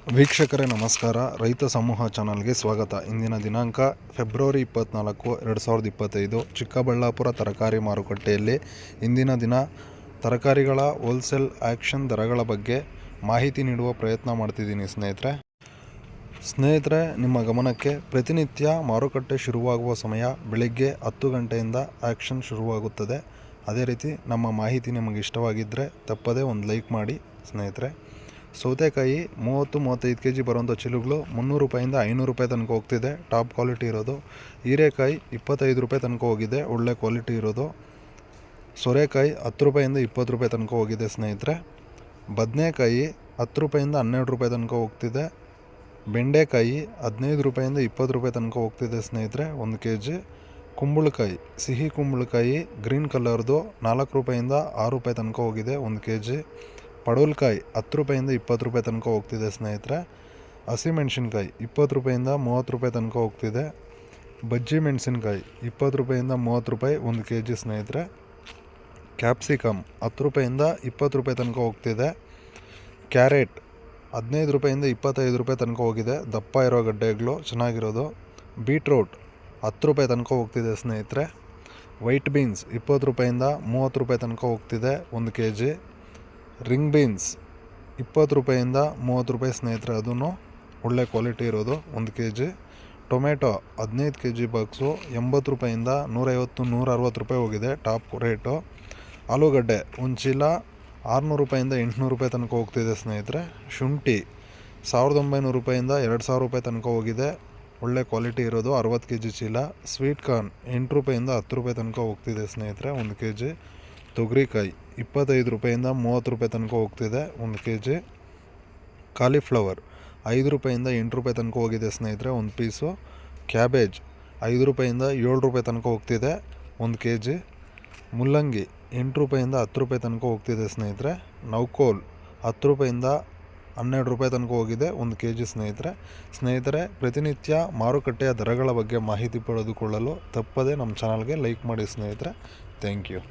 ವೀಕ್ಷಕರೇ ನಮಸ್ಕಾರ. ರೈತ ಸಮೂಹ ಚಾನಲ್ಗೆ ಸ್ವಾಗತ. ಇಂದಿನ ದಿನಾಂಕ ಫೆಬ್ರವರಿ 24, 2025. ಚಿಕ್ಕಬಳ್ಳಾಪುರ ತರಕಾರಿ ಮಾರುಕಟ್ಟೆಯಲ್ಲಿ ಇಂದಿನ ದಿನ ತರಕಾರಿಗಳ ಹೋಲ್ಸೇಲ್ ಆಕ್ಷನ್ ದರಗಳ ಬಗ್ಗೆ ಮಾಹಿತಿ ನೀಡುವ ಪ್ರಯತ್ನ ಮಾಡ್ತಿದ್ದೀನಿ ಸ್ನೇಹಿತರೆ. ನಿಮ್ಮ ಗಮನಕ್ಕೆ, ಪ್ರತಿನಿತ್ಯ ಮಾರುಕಟ್ಟೆ ಶುರುವಾಗುವ ಸಮಯ ಬೆಳಿಗ್ಗೆ 10 ಗಂಟೆಯಿಂದ ಆಕ್ಷನ್ ಶುರುವಾಗುತ್ತದೆ. ಅದೇ ರೀತಿ ನಮ್ಮ ಮಾಹಿತಿ ನಿಮಗೆ ಇಷ್ಟವಾಗಿದ್ದರೆ ತಪ್ಪದೇ ಒಂದು ಲೈಕ್ ಮಾಡಿ ಸ್ನೇಹಿತರೆ. ಸೌತೆಕಾಯಿ 30-35 kg ಬರುವಂಥ ಚೀಲಗಳು 300 ರೂಪಾಯಿಂದ 500 ರೂಪಾಯಿ ತನಕ ಹೋಗ್ತಿದೆ, ಟಾಪ್ ಕ್ವಾಲಿಟಿ ಇರೋದು. ಹೀರೆಕಾಯಿ 25 ರೂಪಾಯಿ ತನಕ ಹೋಗಿದೆ, ಒಳ್ಳೆ ಕ್ವಾಲಿಟಿ ಇರೋದು. ಸೋರೆಕಾಯಿ 10 ರೂಪಾಯಿಂದ 20 ರೂಪಾಯಿ ತನಕ ಹೋಗಿದೆ ಸ್ನೇಹಿತರೆ. ಬದನೆಕಾಯಿ 10 ರೂಪಾಯಿಂದ 12 ರೂಪಾಯಿ ತನಕ ಹೋಗ್ತಿದೆ. ಬೆಂಡೆಕಾಯಿ 15 ರೂಪಾಯಿಂದ 20 ರೂಪಾಯಿ ತನಕ ಹೋಗ್ತಿದೆ ಸ್ನೇಹಿತರೆ 1 kg. ಕುಂಬಳಕಾಯಿ, ಸಿಹಿ ಕುಂಬಳಕಾಯಿ ಗ್ರೀನ್ ಕಲರ್ದು 4 ರೂಪಾಯಿಂದ 6 ರೂಪಾಯಿ ತನಕ ಹೋಗಿದೆ 1 kg. ಪಡವಲಕಾಯಿ 10 ರೂಪಾಯಿಂದ 20 ರೂಪಾಯಿ ತನಕ ಹೋಗ್ತಿದೆ ಸ್ನೇಹಿತರೆ. ಹಸಿಮೆಣಸಿನ್ಕಾಯಿ 20 ರೂಪಾಯಿಂದ 30 ರೂಪಾಯಿ ತನಕ ಹೋಗ್ತಿದೆ. ಬಜ್ಜಿ ಮೆಣಸಿನ್ಕಾಯಿ 20 ರೂಪಾಯಿಂದ 30 ರೂಪಾಯಿ 1 kg ಸ್ನೇಹಿತರೆ. ಕ್ಯಾಪ್ಸಿಕಮ್ 10 ರೂಪಾಯಿಂದ 20 ರೂಪಾಯಿ ತನಕ ಹೋಗ್ತಿದೆ. ಕ್ಯಾರೆಟ್ 15 ರೂಪಾಯಿಂದ 25 ರೂಪಾಯಿ ತನಕ ಹೋಗಿದೆ, ದಪ್ಪ ಇರೋ ಗಡ್ಡೆಗಳು ಚೆನ್ನಾಗಿರೋದು. ಬೀಟ್ರೋಟ್ 10 ರೂಪಾಯಿ ತನಕ ಹೋಗ್ತಿದೆ ಸ್ನೇಹಿತರೆ. ವೈಟ್ ಬೀನ್ಸ್ 20 ರೂಪಾಯಿಂದ 30 ರೂಪಾಯಿ ತನಕ ಹೋಗ್ತಿದೆ 1 kg. ರಿಂಗ್ ಬೀನ್ಸ್ 20 ರೂಪಾಯಿಂದ 30 ರೂಪಾಯಿ ಸ್ನೇಹಿತರೆ, ಅದೂ ಒಳ್ಳೆ ಕ್ವಾಲಿಟಿ ಇರೋದು 1 kg. ಟೊಮೆಟೊ 15 kg ಬಾಕ್ಸು 80 ರೂಪಾಯಿಂದ 150-160 ರೂಪಾಯಿ ಹೋಗಿದೆ, ಟಾಪ್ ರೇಟು. ಆಲೂಗಡ್ಡೆ ಒಂದು ಚೀಲ 600 ರೂಪಾಯಿಂದ 800 ರೂಪಾಯಿ ತನಕ ಹೋಗ್ತಿದೆ ಸ್ನೇಹಿತರೆ. ಶುಂಠಿ 1900 ರೂಪಾಯಿಂದ 2000 ರೂಪಾಯಿ ತನಕ ಹೋಗಿದೆ, ಒಳ್ಳೆ ಕ್ವಾಲಿಟಿ ಇರೋದು 60 kg ಚೀಲ. ಸ್ವೀಟ್ ಕಾರ್ನ್ 8 ರೂಪಾಯಿಂದ 10 ರೂಪಾಯಿ ತನಕ ಹೋಗ್ತಿದೆ ಸ್ನೇಹಿತರೆ 1 kg. ತೊಗರಿಕಾಯಿ 25 ರೂಪಾಯಿಂದ 30 ರೂಪಾಯಿ ತನಕ ಹೋಗ್ತಿದೆ 1 kg. ಕಾಲಿಫ್ಲವರ್ 5 ರೂಪಾಯಿಂದ 8 ರೂಪಾಯಿ ತನಕ ಹೋಗಿದೆ ಸ್ನೇಹಿತರೆ 1 ಪೀಸು. ಕ್ಯಾಬೇಜ್ 5 ರೂಪಾಯಿಂದ 7 ರೂಪಾಯಿ ತನಕ ಹೋಗ್ತಿದೆ 1 kg. ಮುಲ್ಲಂಗಿ 8 ರೂಪಾಯಿಂದ 10 ರೂಪಾಯಿ ತನಕ ಹೋಗ್ತಿದೆ ಸ್ನೇಹಿತರೆ. ನೌಕೋಲ್ 10 ರೂಪಾಯಿಂದ 12 ರೂಪಾಯಿ ತನಕ ಹೋಗಿದೆ 1 kg ಸ್ನೇಹಿತರೆ. ಪ್ರತಿನಿತ್ಯ ಮಾರುಕಟ್ಟೆಯ ದರಗಳ ಬಗ್ಗೆ ಮಾಹಿತಿ ಪಡೆದುಕೊಳ್ಳಲು ತಪ್ಪದೇ ನಮ್ಮ ಚಾನಲ್ಗೆ ಲೈಕ್ ಮಾಡಿ ಸ್ನೇಹಿತರೆ. Thank you.